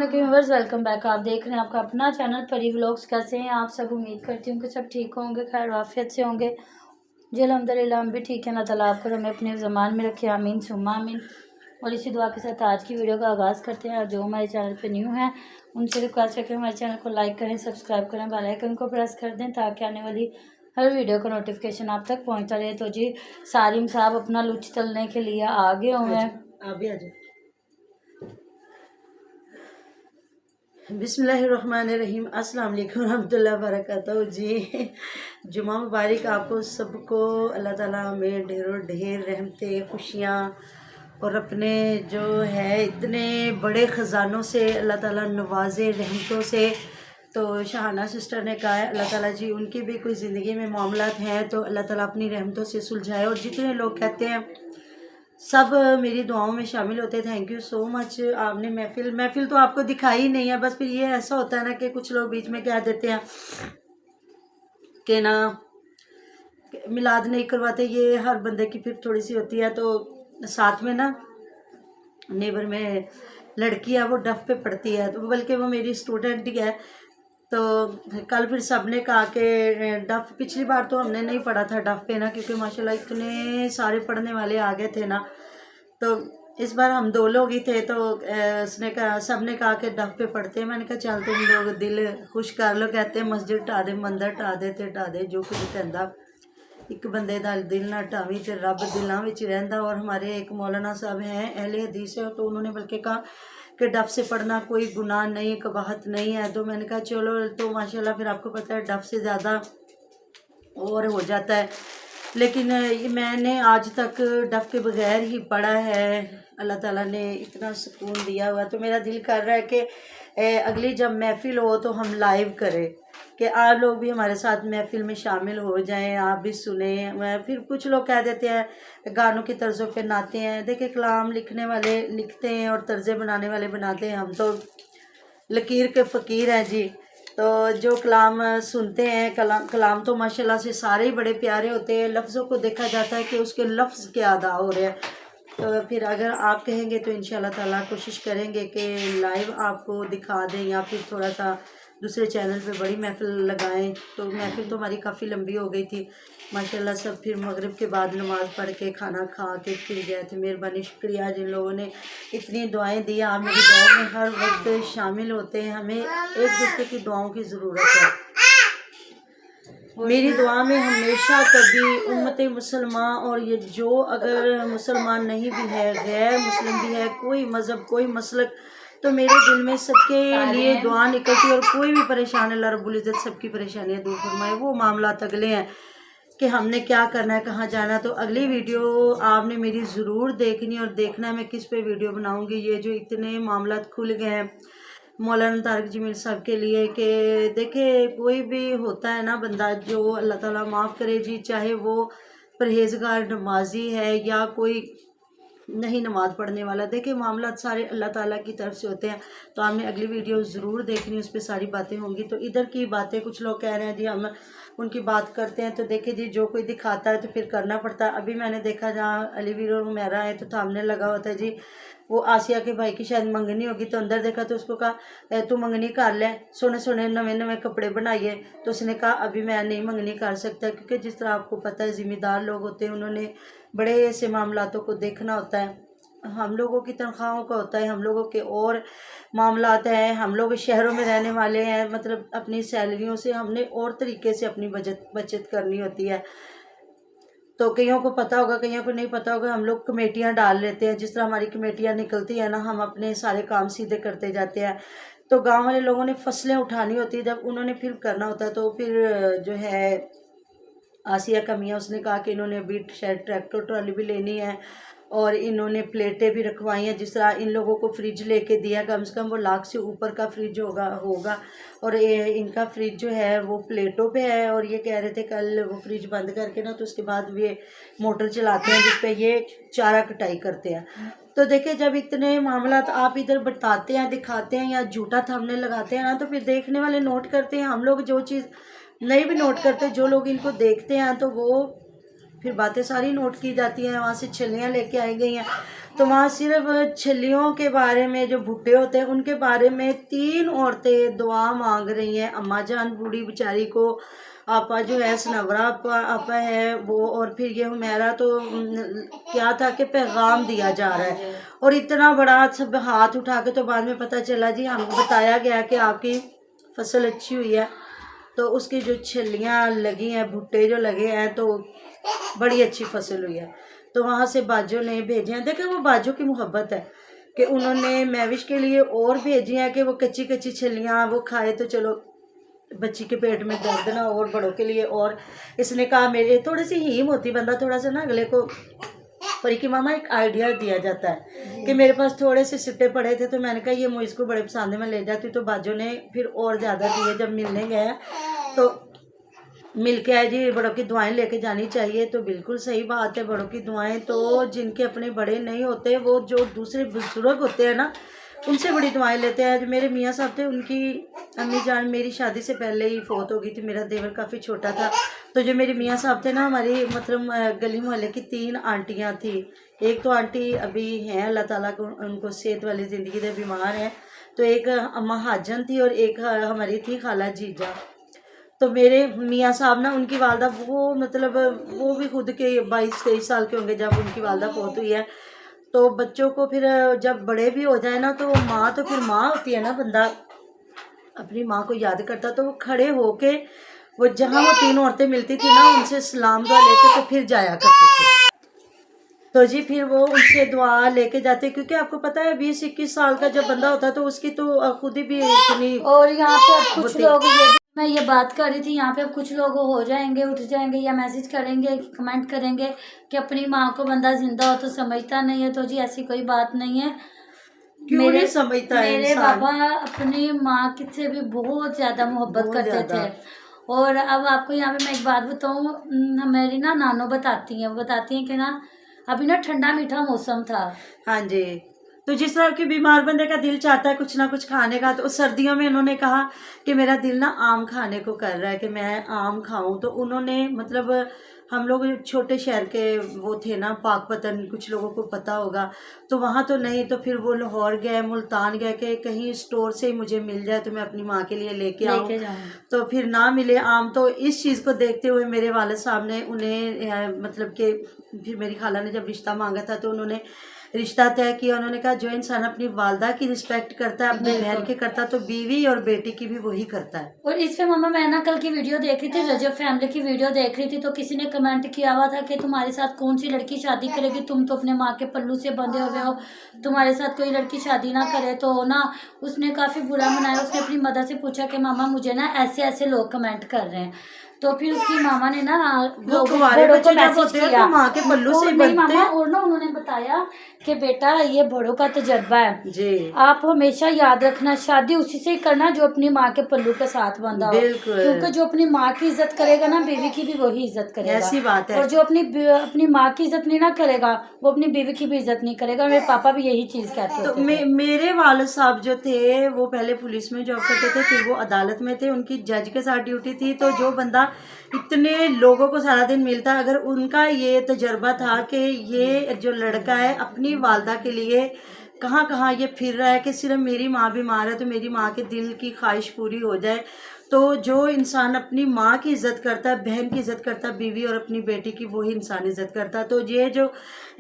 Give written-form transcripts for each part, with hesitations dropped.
Viewers welcome back. आप देख रहे हैं आपका अपना चैनल परी व्लॉग्स। कैसे हैं आप सब? उम्मीद करती हूँ कि सब ठीक होंगे, खैर आफियत से होंगे जी। अल्हम्दुलिल्लाह हम भी ठीक है। अल्लाह ताला आपको हमें अपने ज़मान में रखे, आमीन सुम्मा आमीन। और इसी दुआ के साथ आज की वीडियो का आगाज़ करते हैं। और जो हमारे चैनल पे न्यू है उनसे रिक्वेस्ट है कि हमारे चैनल को लाइक करें, सब्सक्राइब करें, बेल आइकन को प्रेस कर दें ताकि आने वाली हर वीडियो का नोटिफिकेशन आप तक पहुँचता रहे। तो जी सारिम साहब अपना लुच तलने के लिए आगे हुए हैं। आप भी आ जाओ। बिस्मिल्लाहिर्रहमानिर्रहीम, अस्सलाम वालेकुम रहमतुल्लाहि व बरकातहू। जी जुमा मुबारक आपको सबको। अल्लाह ताला में ढेरों ढेर रहमतें, खुशियाँ और अपने जो है इतने बड़े ख़जानों से अल्लाह ताला नवाजे रहमतों से। तो शाहाना सिस्टर ने कहा है अल्लाह ताला जी उनकी भी कोई ज़िंदगी में मामलात हैं तो अल्लाह ताला अपनी रहमतों से सुलझाए। और जितने लोग कहते हैं सब मेरी दुआओं में शामिल होते। Thank you so much. आपने महफिल तो आपको दिखाई ही नहीं है। बस फिर ये ऐसा होता है ना कि कुछ लोग बीच में कह देते हैं कि ना मिलाद नहीं करवाते। ये हर बंदे की फिर थोड़ी सी होती है। तो साथ में ना नेबर में लड़की है वो डफ पे पढ़ती है, तो बल्कि वो मेरी स्टूडेंट ही है। तो कल फिर सब ने कहा कि डफ, पिछली बार तो हमने नहीं पढ़ा था डफ पे ना, क्योंकि माशाल्लाह इतने सारे पढ़ने वाले आ गए थे ना। तो इस बार हम 2 लोग ही थे। तो उसने कहा, सब ने कहा कि डफ पे पढ़ते हैं। मैंने कहा चल तुम लोग दिल खुश कर लो। कहते हैं मस्जिद ढा दे, मंदिर ढा दे ते ढा दे, जो कुछ कहता एक बंदे का दिल ना ढावी तो रब दिलों में रहिंदा। और हमारे एक मौलाना साहब हैं अहले हदीस है, तो उन्होंने बल्कि कहा कि डफ से पढ़ना कोई गुनाह नहीं, कबाहत नहीं है। तो मैंने कहा चलो, तो माशाल्लाह फिर आपको पता है डफ से ज़्यादा और हो जाता है। लेकिन ये मैंने आज तक डफ के बगैर ही पढ़ा है। अल्लाह ताला ने इतना सुकून दिया हुआ। तो मेरा दिल कर रहा है कि अगली जब महफिल हो तो हम लाइव करें, कि आप लोग भी हमारे साथ महफिल में शामिल हो जाएं, आप भी सुने। फिर कुछ लोग कह देते हैं गानों की तर्ज़ों पे नाते हैं। देखिए कलाम लिखने वाले लिखते हैं और तर्ज़ें बनाने वाले बनाते हैं। हम तो लकीर के फ़कीर हैं जी। तो जो कलाम सुनते हैं, कलाम तो माशाल्लाह से सारे ही बड़े प्यारे होते हैं। लफ्ज़ों को देखा जाता है कि उसके लफ्ज़ क्या अदा हो रहे हैं। तो फिर अगर आप कहेंगे तो इंशाल्लाह ताला कोशिश करेंगे कि लाइव आपको दिखा दें, या फिर थोड़ा सा दूसरे चैनल पे बड़ी महफिल लगाएं। तो महफिल तो हमारी काफ़ी लंबी हो गई थी माशाल्लाह। सब फिर मगरिब के बाद नमाज़ पढ़ के खाना खा के फिर गए थे। मेहरबानी, शुक्रिया जिन लोगों ने इतनी दुआएं दी। आप मेरी दुआओं में हर वक्त शामिल होते हैं। हमें एक दूसरे की दुआओं की ज़रूरत है। मेरी दुआ में हमेशा कभी उम्मत मुसलमान, और ये जो अगर मुसलमान नहीं भी है, गैर मुस्लिम भी है, कोई मज़हब कोई मसलक, तो मेरे दिल में सबके लिए दुआ निकलती है। और कोई भी परेशान है, अल्लाह रब्बुल इज़्ज़त सबकी परेशानियाँ दूर फरमाए। वो मामला अगले हैं कि हमने क्या करना है, कहाँ जाना है। तो अगली वीडियो आपने मेरी ज़रूर देखनी, और देखना है मैं किस पे वीडियो बनाऊँगी। ये जो इतने मामला खुल गए हैं मौलाना तारिक जमील साहब के लिए, कि देखिए कोई भी होता है ना बंदा, जो अल्लाह ताला माफ़ करे जी, चाहे वो परहेज़गार नमाजी है या कोई नहीं नमाज़ पढ़ने वाला, देखिए मामला सारे अल्लाह ताला की तरफ से होते हैं। तो आपने अगली वीडियो ज़रूर देखनी, उस पर सारी बातें होंगी। तो इधर की बातें कुछ लोग कह रहे हैं जी हम उनकी बात करते हैं। तो देखिए जी जो कोई दिखाता है तो फिर करना पड़ता है। अभी मैंने देखा जहाँ अलीवीर और हुमैरा है तो सामने लगा होता है जी, वो आसिया के भाई की शायद मंगनी होगी, तो अंदर देखा तो उसको कहा तू मंगनी कर ले, सोने सोने नवे नवे कपड़े बनाइए। तो उसने कहा अभी मैं नहीं मंगनी कर सकता, क्योंकि जिस तरह आपको पता है ज़िम्मेदार लोग होते हैं, उन्होंने बड़े ऐसे मामलातों को देखना होता है। हम लोगों की तनख्वाहों का होता है, हम लोगों के और मामलात हैं। हम लोग शहरों में रहने वाले हैं, मतलब अपनी सैलरियों से हमने और तरीके से अपनी बचत करनी होती है। तो कईयों को पता होगा, कईयों को नहीं पता होगा। हम लोग कमेटियाँ डाल लेते हैं, जिस तरह हमारी कमेटियाँ निकलती है ना, हम अपने सारे काम सीधे करते जाते हैं। तो गांव वाले लोगों ने फसलें उठानी होती है, जब उन्होंने फिर करना होता है। तो फिर जो है आसिया का मियाँ, उसने कहा कि इन्होंने अभी शायद ट्रैक्टर ट्रॉली भी लेनी है, और इन्होंने प्लेटें भी रखवाई हैं। जिस तरह इन लोगों को फ्रिज लेके दिया, कम से कम वो लाख से ऊपर का फ्रिज होगा। और इनका फ्रिज जो है वो प्लेटों पे है। और ये कह रहे थे कल वो फ्रिज बंद करके ना, तो उसके बाद ये मोटर चलाते हैं जिस पे ये चारा कटाई करते हैं। तो देखिए जब इतने मामला आप इधर बताते हैं, दिखाते हैं, या झूठा थंबनेल लगाते हैं ना, तो फिर देखने वाले नोट करते हैं। हम लोग जो चीज़ नहीं भी नोट करते, जो लोग इनको देखते हैं, तो वो फिर बातें सारी नोट की जाती हैं, वहाँ से छलियाँ लेके आई गई हैं। تو وہاں صرف چھلیوں کے بارے میں، جو بھٹے ہوتے ہیں ان کے بارے میں 3 عورتیں دعا مانگ رہی ہیں. اماں جان بوڑھی بیچاری کو، آپا جو ہے سنورا آپا ہے وہ، اور پھر یہ حمیرہ. تو کیا تھا کہ پیغام دیا جا رہا ہے، اور اتنا بڑا سب ہاتھ اٹھا کے. تو بعد میں پتہ چلا جی ہم کو بتایا گیا کہ آپ کی فصل اچھی ہوئی ہے، تو اس کی جو چھلیاں لگی ہیں، بھٹے جو لگے ہیں، تو بڑی اچھی فصل ہوئی ہے. تو وہاں سے باجو نے بھیجے ہیں. دیکھیں وہ باجو کی محبت ہے کہ انہوں نے میوش کے لیے اور بھیجی ہیں کہ وہ کچی کچی چھلیاں وہ کھائے تو چلو بچی کے پیٹ میں درد نہ ہو، اور بڑوں کے لیے. اور اس نے کہا میرے تھوڑی سی ہیم ہوتی بندہ تھوڑا سا نا اگلے کو پری کی ماما ایک آئیڈیا دیا جاتا ہے کہ میرے پاس تھوڑے سے سٹے پڑے تھے تو میں نے کہا یہ مجھ کو بڑے پسند ہے میں لے جاتی. تو باجو نے پھر اور زیادہ دیے. جب ملنے گئے تو مل کے آئے جی بڑوں کی دعائیں لے کے جانی چاہیے. تو بالکل صحیح بات ہے، بڑوں کی دعائیں تو جن کے اپنے بڑے نہیں ہوتے وہ جو دوسرے بزرگ ہوتے ہیں نا ان سے بڑی دعائیں لیتے ہیں. جو میرے میاں صاحب تھے ان کی امی جان میری شادی سے پہلے ہی فوت ہو گئی تھی. میرا دیور کافی چھوٹا تھا. تو جو میرے میاں صاحب تھے نا، ہماری مطلب گلی محلے کی 3 آنٹیاں تھیں. ایک تو آنٹی ابھی ہیں اللہ تعالیٰ کو ان کو صحت والی زندگی دے، بیمار ہیں. تو ایک اماں حاجن تھی اور ایک ہماری تھی خالہ جیجا. تو میرے میاں صاحب نا ان کی والدہ وہ مطلب وہ بھی خود کے 22-23 سال کے ہوں گے جب ان کی والدہ فوت ہوئی ہے. تو بچوں کو پھر جب بڑے بھی ہو جائے نا تو ماں تو پھر ماں ہوتی ہے نا، بندہ اپنی ماں کو یاد کرتا. تو وہ کھڑے ہو کے وہ جہاں وہ 3 عورتیں ملتی تھی نا ان سے سلام دعا لے کے تو پھر جایا کرتے تھے. تو جی پھر وہ ان سے دعا لے کے جاتے، کیونکہ آپ کو پتہ ہے 20-21 سال کا جب بندہ ہوتا ہے تو اس کی تو خود ہی بھی اتنی. اور یہاں پہ اب کچھ لوگ میں یہ بات کر رہی تھی، یہاں پہ اب کچھ لوگ ہو جائیں گے، اٹھ جائیں گے یا میسج کریں گے، کمنٹ کریں گے کہ اپنی ماں کو بندہ زندہ ہو تو سمجھتا نہیں ہے. تو جی ایسی کوئی بات نہیں ہے. کیوں نہیں سمجھتا ہے میرے انسان. بابا اپنی ماں سے بھی بہت زیادہ محبت کرتے تھے. اور اب آپ کو یہاں پہ میں ایک بات بتاؤں، میری نا نانو بتاتی ہیں کہ نا ابھی نا ٹھنڈا میٹھا موسم تھا. ہاں جی. تو جس طرح کہ بیمار بندے کا دل چاہتا ہے کچھ نہ کچھ کھانے کا، تو سردیوں میں انہوں نے کہا کہ میرا دل نا آم کھانے کو کر رہا ہے کہ میں آم کھاؤں. تو انہوں نے مطلب ہم لوگ چھوٹے شہر کے وہ تھے نا پاک پتن، کچھ لوگوں کو پتہ ہوگا. تو وہاں تو نہیں، تو پھر وہ لاہور گئے، ملتان گئے کہ کہیں اسٹور سے ہی مجھے مل جائے تو میں اپنی ماں کے لیے لے کے آؤں. تو پھر نہ ملے آم. تو اس چیز کو دیکھتے ہوئے میرے والد صاحب نے انہیں مطلب کہ پھر میری خالہ نے جب رشتہ مانگا تھا تو انہوں نے رشتہ طے کیا. انہوں نے کہا جو انسان اپنی والدہ کی رسپیکٹ کرتا ہے اپنی بہن کی کرتا ہے تو بیوی اور بیٹی کی بھی وہی کرتا ہے. اور اس پہ ماما میں نا کل کی ویڈیو دیکھ رہی تھی، رجب فیملی کی ویڈیو دیکھ رہی تھی، تو کسی نے کمنٹ کیا ہوا تھا کہ تمہارے ساتھ کون سی لڑکی شادی کرے گی، تم تو اپنے ماں کے پلو سے بندھے ہوئے ہو، تمہارے ساتھ کوئی لڑکی شادی نہ کرے. تو نا اس نے کافی برا منایا. اس نے اپنی مدر سے پوچھا کہ ماما مجھے نا ایسے ایسے لوگ کمنٹ کر رہے ہیں. تو پھر اس کی ماما نے نا بڑوں کو میسج کیا ماں کے پلو سے نہیں ماما، اور نا انہوں نے بتایا کہ بیٹا یہ بڑوں کا تجربہ ہے جی، آپ ہمیشہ یاد رکھنا شادی اسی سے ہی کرنا جو اپنی ماں کے پلو کے ساتھ بندھا ہو. کیونکہ جو اپنی ماں کی عزت کرے گا نا بیوی کی بھی وہی عزت کرے گا. ایسی بات ہے. اور جو اپنی ماں کی عزت نہیں نہ کرے گا وہ اپنی بیوی کی بھی عزت نہیں کرے گا. میرے پاپا بھی یہی چیز کہتے تو تھے. میرے والد صاحب جو تھے وہ پہلے پولیس میں جاب کرتے تھے، پھر وہ عدالت میں تھے، ان کی جج کے ساتھ ڈیوٹی تھی. تو جو بندہ اتنے لوگوں کو سارا دن ملتا ہے، اگر ان کا یہ تجربہ تھا کہ یہ جو لڑکا ہے اپنی والدہ کے لیے کہاں کہاں یہ پھر رہا ہے کہ صرف میری ماں بیمار ہے تو میری ماں کے دل کی خواہش پوری ہو جائے. تو جو انسان اپنی ماں کی عزت کرتا ہے، بہن کی عزت کرتا ہے، بیوی اور اپنی بیٹی کی وہی انسان عزت کرتا ہے. تو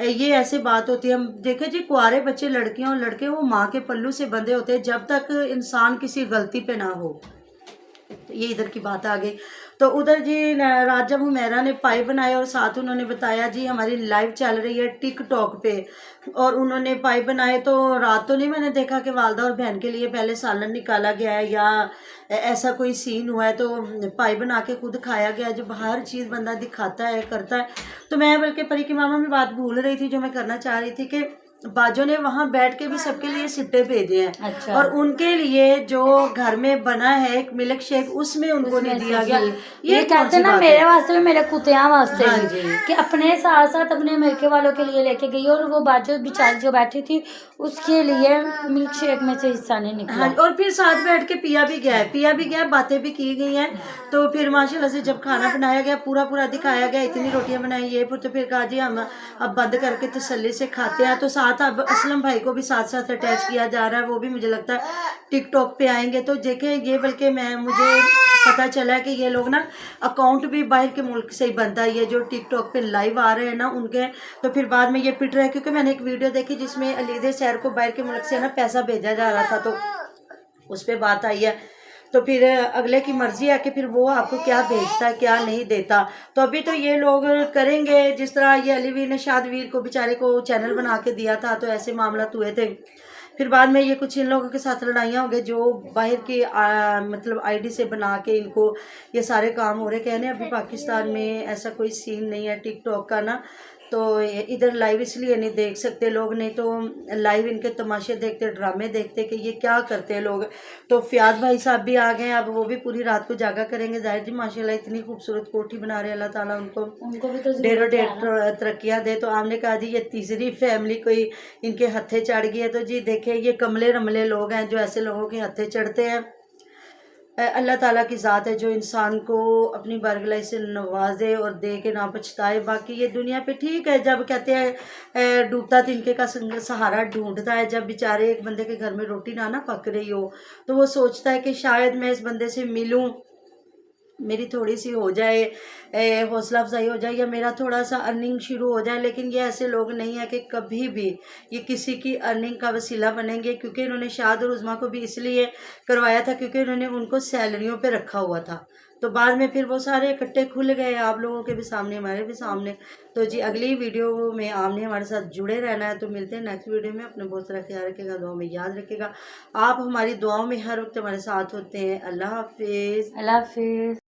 یہ ایسے بات ہوتی ہے. ہم دیکھیں جی کنوارے بچے لڑکیاں اور لڑکے وہ ماں کے پلو سے بندھے ہوتے ہیں جب تک انسان کسی غلطی پہ نہ ہو. یہ ادھر کی بات آ گئی. تو ادھر جی رات جب حمیرہ نے پائے بنائے اور ساتھ انہوں نے بتایا جی ہماری لائیو چل رہی ہے ٹک ٹاک پہ، اور انہوں نے پائے بنائے. تو رات تو نہیں میں نے دیکھا کہ والدہ اور بہن کے لیے پہلے سالن نکالا گیا ہے یا ایسا کوئی سین ہوا ہے. تو پائے بنا کے خود کھایا گیا. جب ہر چیز بندہ دکھاتا ہے کرتا ہے. تو میں بلکہ پری کی ماما میں بات بھول رہی تھی جو میں کرنا چاہ رہی تھی کہ باجو نے وہاں بیٹھ کے بھی سب کے لیے سٹے بھیجے ہیں. اور ان کے لیے جو گھر میں بنا ہے ایک ملک شیک اس میں ان کو نہیں دیا گیا. یہ کہتے ہیں نا میرے واسطے بھی میرے کتیاں واسطے بھی کہ اپنے ساتھ ساتھ اپنے میکے والوں کے لیے لے کے گئی. اور وہ باجو بیچاری جو بیٹھی تھی اس کے لیے ملک شیک میں سے حصہ نہیں نکلا. اور پھر ساتھ بیٹھ کے پیا بھی گیا باتیں بھی کی گئی ہیں. تو پھر ماشاء اللہ سے جب کھانا بنایا گیا پورا دکھایا گیا اتنی روٹیاں بنائی یہ تو پھر کہا جی ہم اب بند کر کے تسلی سے کھاتے ہیں. تو ساتھ साथ अब असलम भाई को भी साथ साथ अटैच किया जा रहा है, वो भी मुझे लगता है टिक टॉक पे आएंगे। तो देखें ये, बल्कि मुझे पता चला है कि ये लोग ना अकाउंट भी बाहर के मुल्क से ही बनता है, ये जो टिक टॉक पे लाइव आ रहे हैं ना उनके, तो फिर बाद में ये पिट रहे हैं। क्योंकि मैंने एक वीडियो देखी जिसमें अलीदे सैर को बाहर के मुल्क से ना पैसा भेजा जा रहा था, तो उस पर बात आई है। तो फिर अगले की मर्जी है कि फिर वो आपको क्या भेजता है क्या नहीं देता। तो अभी तो ये लोग करेंगे जिस तरह ये अली वीर ने शाद वीर को बेचारे को चैनल बना के दिया था, तो ऐसे मामला हुए थे। फिर बाद में ये कुछ इन लोगों के साथ लड़ाइयाँ हो गई जो बाहर की मतलब आईडी से बना के इनको ये सारे काम हो रहे। कहने अभी पाकिस्तान में ऐसा कोई सीन नहीं है टिक टॉक का ना, तो इधर लाइव इसलिए नहीं देख सकते लोग, नहीं तो लाइव इनके तमाशे देखते, ड्रामे देखते कि ये क्या करते हैं लोग। तो फयाज भाई साहब भी आ गए, अब वो भी पूरी रात को जागा करेंगे। जाहिर जी माशाल्लाह इतनी खूबसूरत कोठी बना रहे, अल्लाह ताला उनको उनको भी तो ढेरों जरूरत है ना। ढेर तरक्कियाँ दे। तो आपने कहा जी ये तीसरी फैमिली कोई इनके हत्थे चढ़ गई है। तो जी देखें ये कमले रमले लोग हैं जो ऐसे लोगों के हत्थे चढ़ते हैं। अल्लाह ताला की ज़ात है जो इंसान को अपनी बारगलाई से नवाजे और दे के ना पछताए। बाकी ये दुनिया पे ठीक है, जब कहते हैं डूबता तिनके का सहारा ढूंढता है। जब बेचारे एक बंदे के घर में रोटी ना पक रही हो तो वो सोचता है कि शायद मैं इस बंदे से मिलूं, मेरी थोड़ी सी हो जाए हौसला अफजाई हो जाए, या मेरा थोड़ा सा अर्निंग शुरू हो जाए। लेकिन ये ऐसे लोग नहीं है कि कभी भी ये किसी की अर्निंग का वसीला बनेंगे। क्योंकि इन्होंने शाद और उज़मा को भी इसलिए करवाया था क्योंकि इन्होंने उनको सैलरियों पे रखा हुआ था। तो बाद में फिर वो सारे इकट्ठे खुल गए, आप लोगों के भी सामने हमारे भी सामने। तो जी अगली वीडियो में आपने हमारे साथ जुड़े रहना है। तो मिलते हैं नेक्स्ट वीडियो में। अपने बहुत सारा ख्याल रखेगा, दुआ में याद रखेगा। आप हमारी दुआओं में हर वक्त हमारे साथ होते हैं। अल्लाह हाफिज़। अल्लाह हाफिज़।